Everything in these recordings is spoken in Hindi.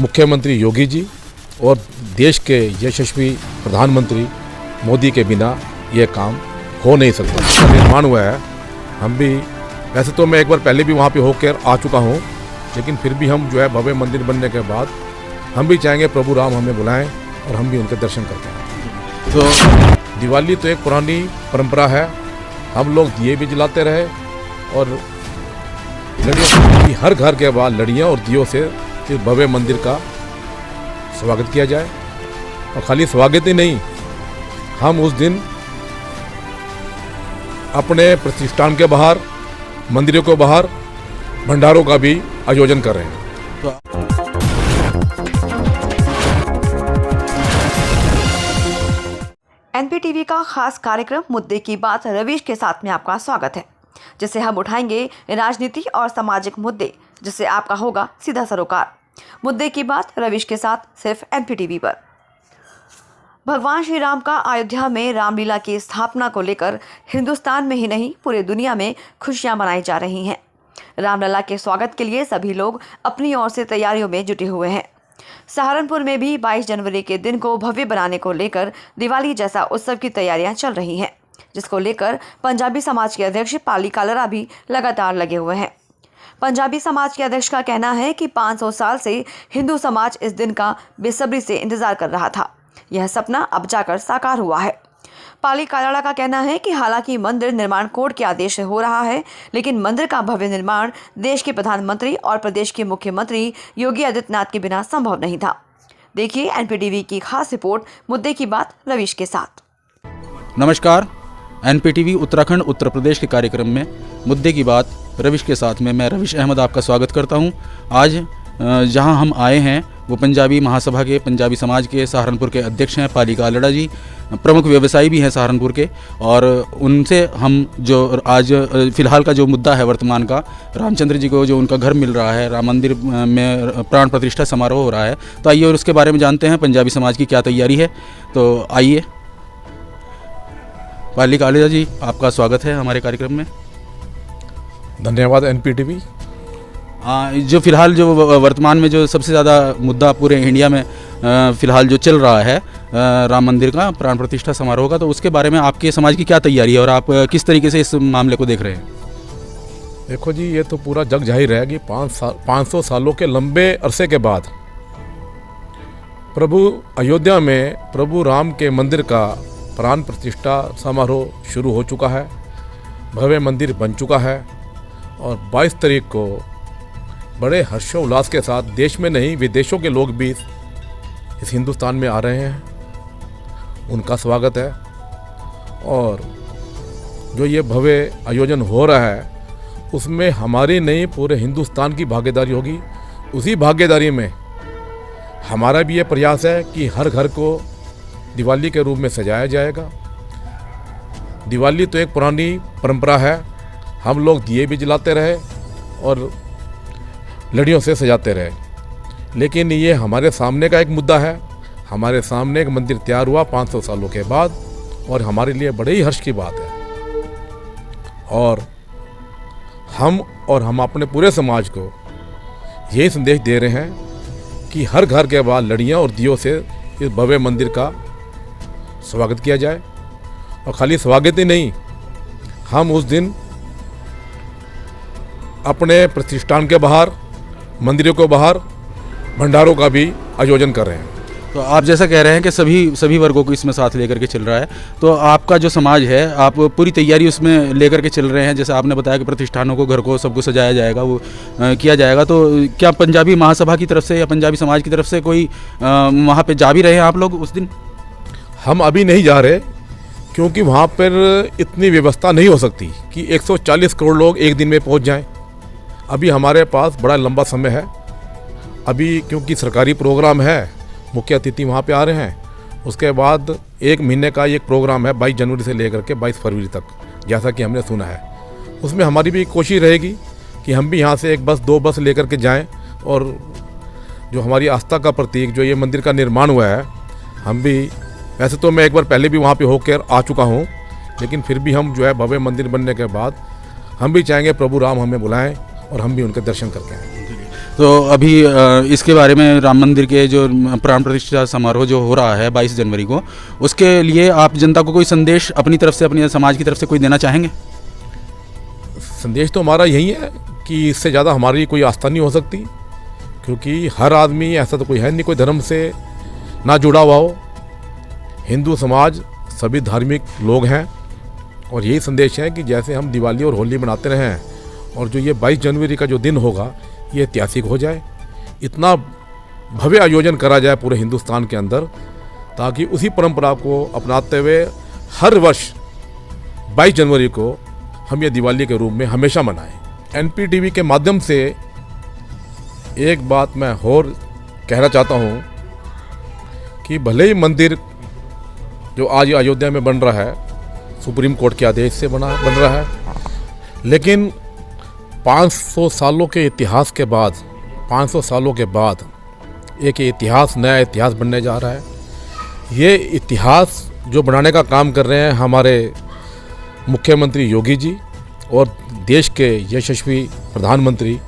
मुख्यमंत्री योगी जी और देश के यशस्वी प्रधानमंत्री मोदी के बिना ये काम हो नहीं सकता। निर्माण हुआ है। हम भी वैसे तो मैं एक बार पहले भी वहाँ पे होकर आ चुका हूँ, लेकिन फिर भी हम जो है भव्य मंदिर बनने के बाद हम भी चाहेंगे प्रभु राम हमें बुलाएं और हम भी उनके दर्शन करते हैं। तो दिवाली तो एक पुरानी परंपरा है। हम लोग दिए भी जलाते रहे और लड़ियों की हर घर के बाद लड़ियाँ और दियों से इस भव्य मंदिर का स्वागत किया जाए। और खाली स्वागत ही नहीं, हम उस दिन अपने प्रतिष्ठान के बाहर, मंदिरों के बाहर भंडारों का भी आयोजन कर रहे हैं। एनपीटीवी का खास कार्यक्रम मुद्दे की बात रवीश के साथ में आपका स्वागत है, जिसे हम उठाएंगे राजनीति और सामाजिक मुद्दे, जिससे आपका होगा सीधा सरोकार। मुद्दे की बात रवीश के साथ सिर्फ एनपीटीवी पर। भगवान श्री राम का अयोध्या में रामलीला की स्थापना को लेकर हिंदुस्तान में ही नहीं पूरे दुनिया में खुशियां मनाई जा रही हैं। रामलला के स्वागत के लिए सभी लोग अपनी ओर से तैयारियों में जुटे हुए हैं। सहारनपुर में भी 22 जनवरी के दिन को भव्य बनाने को लेकर दिवाली जैसा उत्सव की तैयारियां चल रही हैं, जिसको लेकर पंजाबी समाज के अध्यक्ष पाली कालरा भी लगातार लगे हुए हैं। पंजाबी समाज के अध्यक्ष का कहना है कि 500 साल से हिंदू समाज इस दिन का बेसब्री से इंतजार कर रहा था। यह सपना अब जाकर साकार हुआ है। पाली कालरा का कहना है कि हालांकि मंदिर निर्माण कोर्ट के आदेश से हो रहा है, लेकिन मंदिर का भव्य निर्माण देश के प्रधानमंत्री और प्रदेश के मुख्यमंत्री योगी आदित्यनाथ के बिना संभव नहीं था। देखिए एनपीटीवी की खास रिपोर्ट मुद्दे की बात रवीश के साथ। नमस्कार, एनपीटीवी उत्तराखंड उत्तर प्रदेश के कार्यक्रम में मुद्दे की बात रवीश के साथ में मैं रवीश अहमद आपका स्वागत करता हूं। आज जहां हम आए हैं वो पंजाबी महासभा के पंजाबी समाज के सहारनपुर के अध्यक्ष हैं पाली कालरा जी, प्रमुख व्यवसायी भी हैं सहारनपुर के, और उनसे हम जो आज फ़िलहाल का जो मुद्दा है वर्तमान का, रामचंद्र जी को जो उनका घर मिल रहा है, राम मंदिर में प्राण प्रतिष्ठा समारोह हो रहा है, तो आइए और उसके बारे में जानते हैं पंजाबी समाज की क्या तैयारी है। तो आइए, पाली कालरा जी आपका स्वागत है हमारे कार्यक्रम में। धन्यवाद एनपीटीवी। जो फ़िलहाल जो वर्तमान में जो सबसे ज़्यादा मुद्दा पूरे इंडिया में फ़िलहाल जो चल रहा है राम मंदिर का प्राण प्रतिष्ठा समारोह का, तो उसके बारे में आपके समाज की क्या तैयारी है और आप किस तरीके से इस मामले को देख रहे हैं? देखो जी, ये तो पूरा जग जाहिर है कि 500 सालों के लंबे अरसे के बाद प्रभु अयोध्या में प्रभु राम के मंदिर का प्राण प्रतिष्ठा समारोह शुरू हो चुका है। भव्य मंदिर बन चुका है और 22 तारीख को बड़े हर्षोल्लास के साथ देश में नहीं विदेशों के लोग भी इस हिंदुस्तान में आ रहे हैं। उनका स्वागत है। और जो ये भव्य आयोजन हो रहा है उसमें हमारी नहीं पूरे हिंदुस्तान की भागीदारी होगी। उसी भागीदारी में हमारा भी ये प्रयास है कि हर घर को दिवाली के रूप में सजाया जाएगा। दिवाली तो एक पुरानी परंपरा है। हम लोग दिए भी जलाते रहे और लड़ियों से सजाते रहे, लेकिन ये हमारे सामने का एक मुद्दा है। हमारे सामने एक मंदिर तैयार हुआ 500 सालों के बाद और हमारे लिए बड़े ही हर्ष की बात है। और हम अपने पूरे समाज को यही संदेश दे रहे हैं कि हर घर के बाद लड़ियाँ और दियों से इस भव्य मंदिर का स्वागत किया जाए। और खाली स्वागत ही नहीं, हम उस दिन अपने प्रतिष्ठान के बाहर, मंदिरों के बाहर भंडारों का भी आयोजन कर रहे हैं। तो आप जैसा कह रहे हैं कि सभी वर्गों को इसमें साथ लेकर के चल रहा है, तो आपका जो समाज है आप पूरी तैयारी उसमें लेकर के चल रहे हैं। जैसे आपने बताया कि प्रतिष्ठानों को, घर को, सबको सजाया जाएगा, वो किया जाएगा। तो क्या पंजाबी महासभा की तरफ से या पंजाबी समाज की तरफ से कोई वहाँ पे जा भी रहे हैं आप लोग उस दिन? हम अभी नहीं जा रहे, क्योंकि वहाँ पर इतनी व्यवस्था नहीं हो सकती कि 140 करोड़ लोग एक दिन में पहुँच जाएँ। अभी हमारे पास बड़ा लंबा समय है। अभी क्योंकि सरकारी प्रोग्राम है, मुख्य अतिथि वहाँ पे आ रहे हैं। उसके बाद 1 महीने का एक प्रोग्राम है 22 जनवरी से लेकर के 22 फरवरी तक, जैसा कि हमने सुना है। उसमें हमारी भी कोशिश रहेगी कि हम भी यहाँ से 1 बस 2 बस लेकर के जाएं और जो हमारी आस्था का प्रतीक जो ये मंदिर का निर्माण हुआ है, हम भी वैसे तो मैं एक बार पहले भी वहाँ पे होकर आ चुका हूँ, लेकिन फिर भी हम जो है भव्य मंदिर बनने के बाद हम भी चाहेंगे प्रभु राम हमें बुलाएं और हम भी उनके दर्शन करके आएँ। तो अभी इसके बारे में राम मंदिर के जो प्राण प्रतिष्ठा समारोह जो हो रहा है 22 जनवरी को, उसके लिए आप जनता को कोई संदेश अपनी तरफ से, अपने समाज की तरफ से कोई देना चाहेंगे? संदेश तो हमारा यही है कि इससे ज़्यादा हमारी कोई आस्था नहीं हो सकती, क्योंकि हर आदमी, ऐसा तो कोई है नहीं कोई धर्म से ना जुड़ा हुआ हो। हिंदू समाज सभी धार्मिक लोग हैं और यही संदेश है कि जैसे हम दिवाली और होली मनाते रहे हैं और जो ये 22 जनवरी का जो दिन होगा ये ऐतिहासिक हो जाए, इतना भव्य आयोजन करा जाए पूरे हिंदुस्तान के अंदर, ताकि उसी परंपरा को अपनाते हुए हर वर्ष 22 जनवरी को हम ये दिवाली के रूप में हमेशा मनाएं। एनपीटीवी के माध्यम से एक बात मैं और कहना चाहता हूँ कि भले ही मंदिर जो आज अयोध्या में बन रहा है सुप्रीम कोर्ट के आदेश से बन रहा है, लेकिन 500 सालों के इतिहास के बाद, 500 सालों के बाद एक इतिहास, नया इतिहास बनने जा रहा है। ये इतिहास जो बनाने का काम कर रहे हैं हमारे मुख्यमंत्री योगी जी और देश के यशस्वी प्रधानमंत्री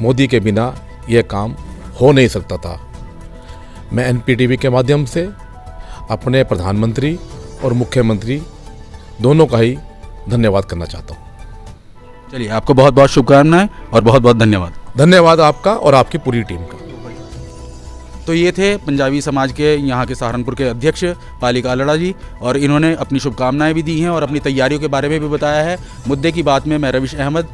मोदी के बिना यह काम हो नहीं सकता था। मैं एनपीटीवी के माध्यम से अपने प्रधानमंत्री और मुख्यमंत्री दोनों का ही धन्यवाद करना चाहता हूँ। चलिए, आपको बहुत बहुत शुभकामनाएं और बहुत बहुत धन्यवाद। धन्यवाद आपका और आपकी पूरी टीम का। तो ये थे पंजाबी समाज के यहाँ के सहारनपुर के अध्यक्ष पालिका अल्लड़ा जी, और इन्होंने अपनी शुभकामनाएं भी दी हैं और अपनी तैयारियों के बारे में भी बताया है। मुद्दे की बात में मैं रविश अहमद।